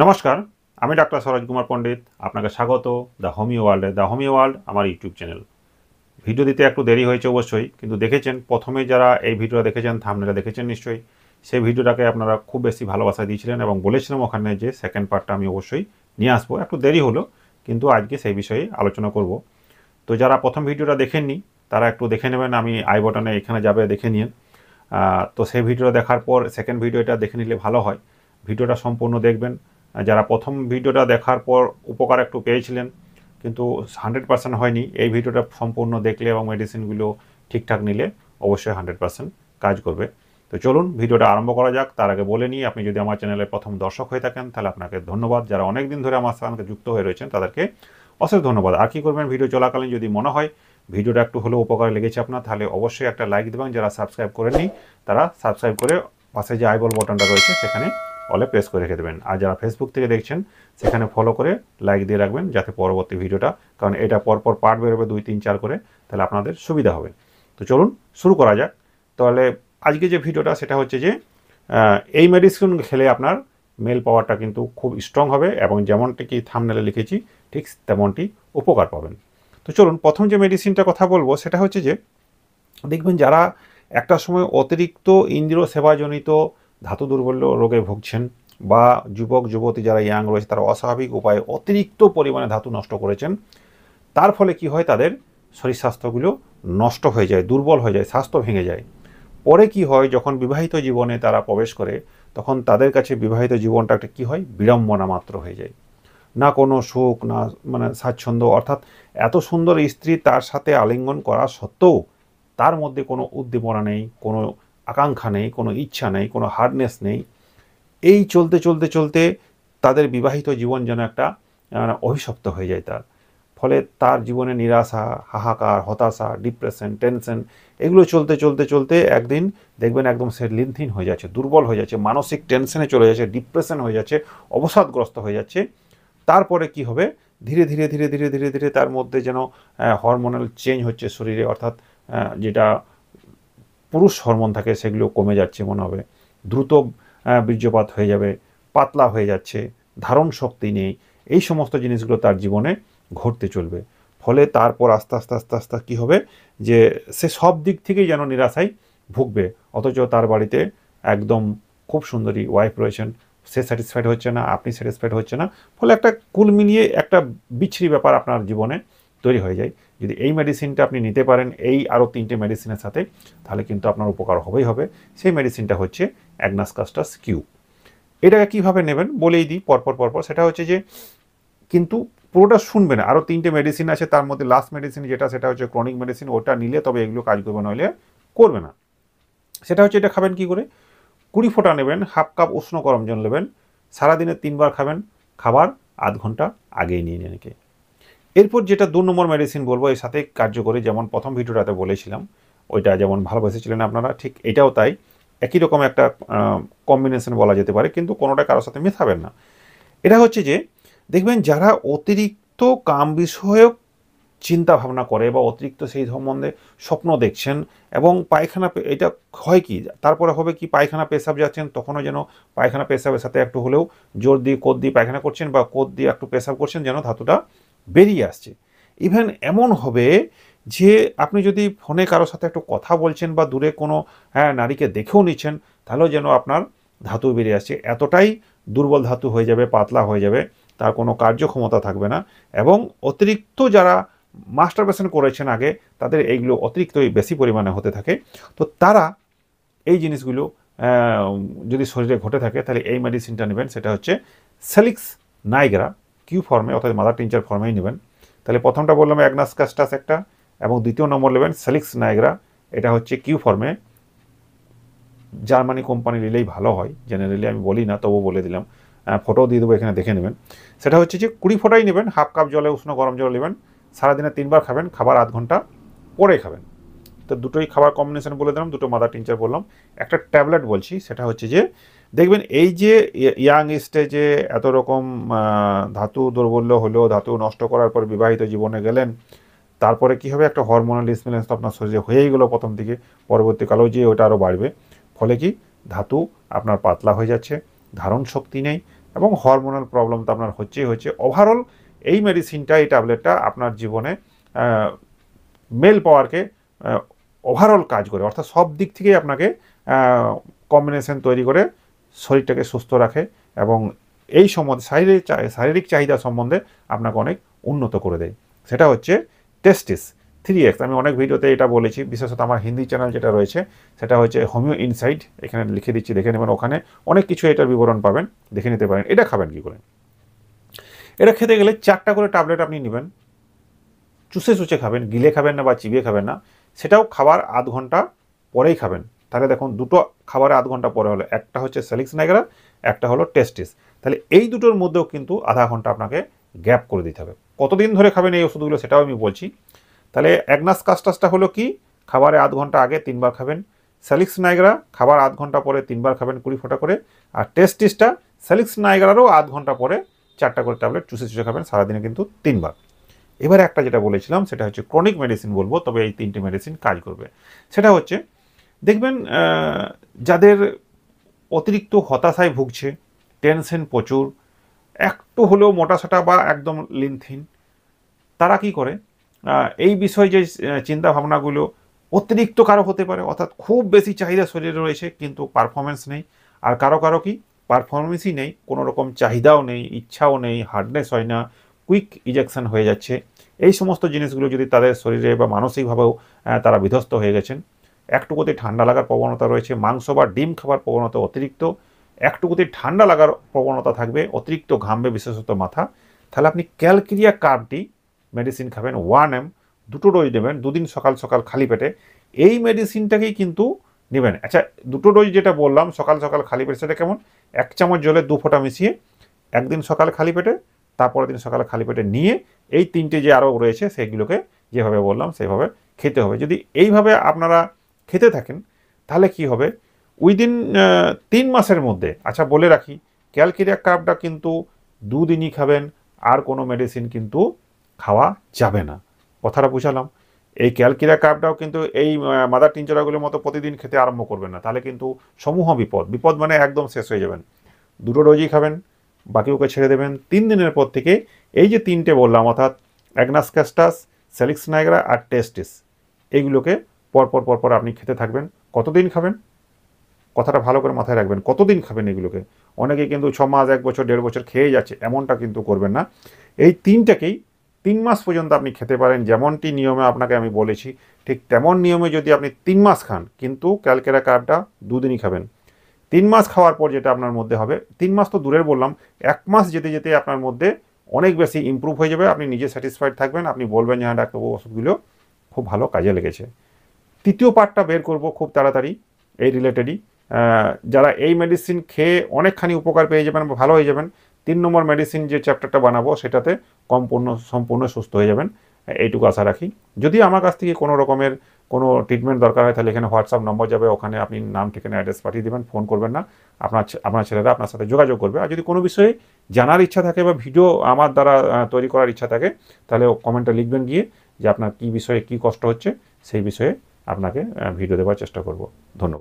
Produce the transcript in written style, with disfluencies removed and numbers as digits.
নমস্কার, আমি ডাক্তার সরোজ কুমার পণ্ডিত। আপনাকে স্বাগত দ্য হোমিও ওয়ার্ল্ডে। দ্য হোমিও ওয়ার্ল্ড আমার ইউটিউব চ্যানেল। ভিডিও দিতে একটু দেরি হয়েছে অবশ্যই, কিন্তু দেখেছেন প্রথমে যারা এই ভিডিওটা দেখেছেন, থাম্বনেলটা দেখেছেন নিশ্চয়ই। সেই ভিডিওটাকে আপনারা খুব বেশি ভালোবাসা দিয়েছিলেন এবং বলেছিলাম ওখানে যে সেকেন্ড পার্টটা আমি অবশ্যই নিয়ে আসবো। একটু দেরি হলো, কিন্তু আজকে সেই বিষয়ে আলোচনা করব। তো যারা প্রথম ভিডিওটা দেখেননি তারা একটু দেখে নেবেন, আমি আই বটনে এখানে যাবে দেখে নিন। তো সেই ভিডিওটা দেখার পর সেকেন্ড ভিডিওটা দেখে নিলে ভালো হয়। ভিডিওটা সম্পূর্ণ দেখবেন। যারা প্রথম ভিডিওটা দেখার পর উপকার একটু পেয়েছিলেন কিন্তু 100% হয়নি, এই ভিডিওটা সম্পূর্ণ দেখলে এবং মেডিসিনগুলো ঠিকঠাক নিলে অবশ্যই 100% কাজ করবে। তো চলুন ভিডিওটা আরম্ভ করা যাক। তার আগে বলে নিই, আপনি যদি আমার চ্যানেলের প্রথম দর্শক হয়ে থাকেন তাহলে আপনাকে ধন্যবাদ। যারা অনেক দিন ধরে আমার সঙ্গে যুক্ত হয়ে রয়েছেন তাদেরকে অশেষ ধন্যবাদ। আর কী করবেন, ভিডিও চলাকালীন যদি মনে হয় ভিডিওটা একটু হলেও উপকারে লেগেছে আপনার, তাহলে অবশ্যই একটা লাইক দেবেন। যারা সাবস্ক্রাইব করেননি তারা সাবস্ক্রাইব করে পাশে যে আইবল বটনটা রয়েছে সেখানে অলে প্রেস করে রেখে দেবেন। আর যারা ফেসবুক থেকে দেখছেন সেখানে ফলো করে লাইক দিয়ে রাখবেন, যাতে পরবর্তী ভিডিওটা, কারণ এটা পরপর পার্ট বেরোবে 2, 3, 4 করে, তাহলে আপনাদের সুবিধা হবে। তো চলুন শুরু করা যাক। তাহলে আজকে যে ভিডিওটা সেটা হচ্ছে যে এই মেডিসিন খেলে আপনার মেল পাওয়ারটা কিন্তু খুব স্ট্রং হবে এবং যেমনটি কি থাম্বনেলে লিখেছি ঠিক তেমনটি উপকার পাবেন। তো চলুন প্রথম যে মেডিসিনটার কথা বলবো সেটা হচ্ছে যে, দেখবেন যারা একটা সময় অতিরিক্ত ইন্দ্রিয় সেবাজনিত ধাতু দুর্বল্য রোগে ভুগছেন, বা যুবক যুবতী যারা ইয়াং রয়েছে তারা অস্বাভাবিক উপায়ে অতিরিক্ত পরিমাণে ধাতু নষ্ট করেছেন, তার ফলে কি হয়, তাদের শরীর স্বাস্থ্যগুলো নষ্ট হয়ে যায়, দুর্বল হয়ে যায়, স্বাস্থ্য ভেঙে যায়। পরে কি হয়, যখন বিবাহিত জীবনে তারা প্রবেশ করে তখন তাদের কাছে বিবাহিত জীবনটা একটা কী হয়, বিড়ম্বনা মাত্র হয়ে যায়। না কোনো সুখ, না মানে স্বাচ্ছন্দ্য, অর্থাৎ এত সুন্দর স্ত্রী তার সাথে আলিঙ্গন করা সত্ত্বেও তার মধ্যে কোনো উদ্দীপনা নেই, কোনো আকাঙ্ক্ষা নেই, কোনো ইচ্ছা নেই, কোনো হার্ডনেস নেই। এই চলতে চলতে চলতে তাদের বিবাহিত জীবন যেন একটা অভিশপ্ত হয়ে যায় তার। ফলে তার জীবনে নিরাশা, হাহাকার, হতাশা, ডিপ্রেশন, টেনশন, এগুলো চলতে চলতে চলতে একদিন দেখবেন একদম সে লিনথিন হয়ে যাচ্ছে, দুর্বল হয়ে যাচ্ছে, মানসিক টেনশনে চলে যাচ্ছে, ডিপ্রেশন হয়ে যাচ্ছে, অবসাদগ্রস্ত হয়ে যাচ্ছে। তারপরে কি হবে, ধীরে ধীরে ধীরে ধীরে ধীরে ধীরে তার মধ্যে যেন হরমোনাল চেঞ্জ হচ্ছে শরীরে, অর্থাৎ যেটা পুরুষ হরমোন থাকে সেগুলো কমে যাচ্ছে মনে হবে, দ্রুত বীর্যপাত হয়ে যাবে, পাতলা হয়ে যাচ্ছে, ধারণ শক্তি নেই, এই সমস্ত জিনিসগুলো তার জীবনে ঘটতে চলবে। ফলে তারপর আস্তে আস্তে আস্তে আস্তে কী হবে, যে সে সব দিক থেকেই যেন নিরাশায় ভুগবে। অথচ তার বাড়িতে একদম খুব সুন্দরী ওয়াইফ রয়েছেন, সে স্যাটিসফাইড হচ্ছে না, আপনি স্যাটিসফাইড হচ্ছে না, ফলে একটা কুল মিলিয়ে একটা বিচ্ছিরি ব্যাপার আপনার জীবনে তৈরি হয়ে যায়। যদি এই মেডিসিনটা আপনি নিতে পারেন এই আরও 3টে মেডিসিনের সাথে, তাহলে কিন্তু আপনার উপকার হবেই হবে। সেই মেডিসিনটা হচ্ছে অ্যাগনাস কাস্টাস কিউ। এটাকে কীভাবে নেবেন বলেই দিই পরপর পরপর। সেটা হচ্ছে যে, কিন্তু পুরোটা শুনবেন, আরও 3টে মেডিসিন আছে, তার মধ্যে লাস্ট মেডিসিন যেটা সেটা হচ্ছে ক্রনিক মেডিসিন, ওটা নিলে তবে এগুলো কাজ করবে, নইলে করবে না। সেটা হচ্ছে, এটা খাবেন কী করে, 20 ফোঁটা নেবেন, হাফ কাপ উষ্ণ গরম জল নেবেন, সারাদিনে 3 বার খাবেন, খাবার আধ ঘন্টা আগেই নিয়ে নেন। এরপর যেটা 2 নম্বর মেডিসিন বলবো এর সাথে কার্যকরী, যেমন প্রথম ভিডিওটাতে বলেছিলাম ওইটা যেমন ভালোবেসেছিলেন আপনারা, ঠিক এটাও তাই, একই রকম একটা কম্বিনেশন বলা যেতে পারে, কিন্তু কোনোটা কারোর সাথে মেশাবেন না। এটা হচ্ছে যে, দেখবেন যারা অতিরিক্ত কাম বিষয়ক চিন্তা ভাবনা করে বা অতিরিক্ত সেই সম্বন্ধে স্বপ্ন দেখছেন, এবং পায়খানা এটা হয় কি, তারপরে হবে কি, পায়খানা পেশাব যাচ্ছেন তখনও যেন পায়খানা পেশাবের সাথে একটু হলেও জোর দিয়ে কোদ দিয়ে পায়খানা করছেন, বা কোদ দিয়ে একটু পেশাব করছেন, যেন ধাতুটা বেরিয়ে আসছে। ইভেন এমন হবে যে, আপনি যদি ফোনে কারোর সাথে একটু কথা বলছেন বা দূরে কোনো নারীকে দেখেও নিচ্ছেন, তাহলেও যেন আপনার ধাতু বেরিয়ে আসছে। এতটাই দুর্বল ধাতু হয়ে যাবে, পাতলা হয়ে যাবে, তার কোনো কার্যক্ষমতা থাকবে না। এবং অতিরিক্ত যারা মাস্টারবেশন করেছেন আগে, তাদের এইগুলো অতিরিক্তই বেশি পরিমাণে হতে থাকে। তো তারা এই জিনিসগুলো যদি শরীরে ঘটে থাকে, তাহলে এই মেডিসিনটা নেবেন। সেটা হচ্ছে সেলিক্স নাইগ্রা কিউ ফর্মে, অর্থাৎ মাদার টিনচার ফর্মেই নেবেন। তাহলে প্রথমটা বললাম অ্যাগনাস কাস্টাস একটা, এবং দ্বিতীয় নম্বর নেবেন সেলিক্স নাইগ্রা, এটা হচ্ছে কিউ ফর্মে। জার্মানি কোম্পানি নিলেই ভালো হয়, জেনারেলি আমি বলি না, তবু বলে দিলাম, ফটো দিয়ে দেবো, এখানে দেখে নেবেন। সেটা হচ্ছে যে 20 ফোঁটাই নেবেন, হাফ কাপ জলে উষ্ণ গরম জল নেবেন, সারাদিনে 3 বার খাবেন, খাবার আধ ঘন্টা পরে খাবেন। তো দুটোই খাবার কম্বিনেশন বলে দিলাম, দুটো মাদার টিনচার বললাম। একটা ট্যাবলেট বলছি, সেটা হচ্ছে যে, দেখবেন এই যে ইয়াং স্টেজে এত রকম ধাতু দুর্বল্য হলো, ধাতু নষ্ট করার পর বিবাহিত জীবনে গেলেন, তারপরে কি হবে, একটা হরমোনাল ডিসব্যালেন্স তো আপনার শরীরে হয়েই গেলো প্রথম দিকে, পরবর্তীকালেও যে ওটা আরও বাড়বে। ফলে কি, ধাতু আপনার পাতলা হয়ে যাচ্ছে, ধারণ শক্তি নেই, এবং হরমোনাল প্রবলেম তো আপনার হচ্ছে ওভারঅল এই মেডিসিনটা, এই ট্যাবলেটটা আপনার জীবনে মেল পাওয়ারকে ওভারঅল কাজ করে, অর্থাৎ সব দিক থেকেই আপনাকে কম্বিনেশন তৈরি করে শরীরটাকে সুস্থ রাখে এবং এই সম্বন্ধে শারীরিক চাহিদা সম্বন্ধে আপনাকে অনেক উন্নত করে দেয়। সেটা হচ্ছে টেস্টিস 3X। আমি অনেক ভিডিওতে এটা বলেছি, বিশেষত আমার হিন্দি চ্যানেল যেটা রয়েছে সেটা হচ্ছে হোমিও ইনসাইট, এখানে লিখে দিচ্ছি, দেখে নেবেন। ওখানে অনেক কিছু এটার বিবরণ পাবেন, দেখে নিতে পারেন। এটা খাবেন কী করে? এটা খেতে গেলে 4টা করে ট্যাবলেট আপনি নেবেন, চুষে খাবেন, গিলে খাবেন না বা চিবিয়ে খাবেন না, সেটাও খাবার আধ ঘন্টা পরেই খাবেন। তাহলে দেখুন, দুটো খাবারে আধ ঘন্টা পরে হলো, একটা হচ্ছে সেলিক্স নাইগ্রা, একটা হলো টেস্টিস। তাহলে এই দুটোর মধ্যেও কিন্তু আধা ঘন্টা আপনাকে গ্যাপ করে দিতে হবে। কতদিন ধরে খাবেন এই ওষুধগুলো সেটাও আমি বলছি। তাহলে অ্যাগনাস কাস্টাসটা হলো কি, খাবারে আধ ঘন্টা আগে 3বার খাবেন, সেলিক্স নাইগ্রা খাবার আধ ঘন্টা পরে 3বার খাবেন 20 ফোঁটা করে, আর টেস্টিসটা সেলিক্স নাইগ্রারও আধ ঘন্টা পরে 4টা করে ট্যাবলেট চুষে খাবেন, সারাদিনে কিন্তু 3বার। এবার একটা যেটা বলেছিলাম সেটা হচ্ছে ক্রনিক মেডিসিন বলবো, তবে এই 3টে মেডিসিন কাজ করবে। সেটা হচ্ছে, দেখবেন যাদের অতিরিক্ত হতাশায় ভুগছে, টেনশন প্রচুর, একটু হলেও মোটাসোটা বা একদম লিনথিন, তারা কি করে, এই বিষয়ে যে চিন্তা ভাবনাগুলো অতিরিক্ত কারো হতে পারে, অর্থাৎ খুব বেশি চাহিদা শরীরে রয়েছে কিন্তু পারফরমেন্স নেই, আর কারো কি পারফরমেন্সই নেই, কোনো রকম চাহিদাও নেই, ইচ্ছাও নেই, হার্ডনেস হয় না, কুইক ইজেকশন হয়ে যাচ্ছে। এই সমস্ত জিনিসগুলো যদি তাদের শরীরে বা মানসিকভাবেও তারা বিধ্বস্ত হয়ে গেছেন, একটুকুতে ঠান্ডা লাগার প্রবণতা রয়েছে, মাংস বা ডিম খাবার প্রবণতা অতিরিক্ত, একটুকুতে ঠান্ডা লাগার প্রবণতা থাকবে, অতিরিক্ত ঘামবে বিশেষত মাথা, তাহলে আপনি ক্যালকিরিয়া কার্বটি মেডিসিন খাবেন 1 mg, 2টো ডোজ নেবেন, 2 দিন সকাল সকাল খালি পেটে। এই মেডিসিনটাকেই কিন্তু নেবেন। আচ্ছা, 2টো ডোজ যেটা বললাম সকাল সকাল খালি পেটে, সেটা কেমন? 1 চামচ জলে 2 ফোঁটা মিশিয়ে একদিন সকালে খালি পেটে, তারপরের দিন সকালে খালি পেটে নিয়ে এই 3টে যে আরও রয়েছে সেগুলোকে যেভাবে বললাম সেভাবে খেতে হবে। যদি এইভাবে আপনারা খেতে থাকেন তাহলে কি হবে, উইদিন 3 মাসের মধ্যে, আচ্ছা বলে রাখি, ক্যালকিরিয়া কার্বটা কিন্তু 2 দিনই খাবেন, আর কোনো মেডিসিন কিন্তু খাওয়া যাবে না। কথাটা বুঝালাম? এই ক্যালকিরিয়া কার্বটাও কিন্তু এই মাদার টিনচারাগুলোর মতো প্রতিদিন খেতে আরম্ভ করবেন না, তাহলে কিন্তু সমূহ বিপদ মানে একদম শেষ হয়ে যাবেন। 2টো ডোজই খাবেন, বাকি ওকে ছেড়ে দেবেন। 3 দিনের পর থেকে এই যে 3টে বললাম, অর্থাৎ অ্যাগনাস কাস্টাস, সেলিক্স নাইগ্রা আর টেস্টিস, এইগুলোকে পরপর আপনি খেতে থাকবেন। কতদিন খাবেন? কথাটা ভালো করে মাথায় রাখবেন, কতদিন খাবেন এগুলোকে? অনেকে কিন্তু 6 মাস, 1 বছর, 1.5 বছর খেয়ে যাচ্ছে, এমনটা কিন্তু করবেন না। এই 3টাকেই 3 মাস পর্যন্ত আপনি খেতে পারেন, যেমনটি নিয়মে আপনাকে আমি বলেছি ঠিক তেমন নিয়মে যদি আপনি 3 মাস খান, কিন্তু ক্যালকিরিয়া কার্বটা 2 দিনই খাবেন। 3 মাস খাওয়ার পর যেটা আপনার মধ্যে হবে, 3 মাস তো দূরের বললাম, 1 মাস যেতে আপনার মধ্যে অনেক বেশি ইমপ্রুভ হয়ে যাবে, আপনি নিজে স্যাটিসফাইড থাকবেন, আপনি বলবেন যে হ্যাঁ ডাক্তারবাবু, ওষুধগুলো খুব ভালো কাজে লেগেছে। তৃতীয় পার্টটা বের করব খুব তাড়াতাড়ি এই রিলেটেডই। যারা এই মেডিসিন খেয়ে অনেকখানি উপকার পেয়ে যাবেন বা ভালো হয়ে যাবেন, 3 নম্বর মেডিসিন যে চ্যাপ্টারটা বানাবো সেটাতে সম্পূর্ণ সুস্থ হয়ে যাবেন, এইটুকু আশা রাখি। যদি আমার কাছ থেকে কোনো রকমের কোনো ট্রিটমেন্ট দরকার হয় তাহলে এখানে হোয়াটসঅ্যাপ নম্বর যাবে, ওখানে আপনি নাম, ঠিকানা, অ্যাড্রেস পাঠিয়ে দেবেন, ফোন করবেন না, আপনার ছেলেরা আপনার সাথে যোগাযোগ করবে। আর যদি কোনো বিষয়ে জানার ইচ্ছা থাকে বা ভিডিও আমার দ্বারা তৈরি করার ইচ্ছা থাকে, তাহলে কমেন্টে লিখবেন গিয়ে যে আপনার কী বিষয়ে কী কষ্ট হচ্ছে, সেই বিষয়ে আপনাকে ভিডিও দেওয়ার চেষ্টা করব। ধন্যবাদ।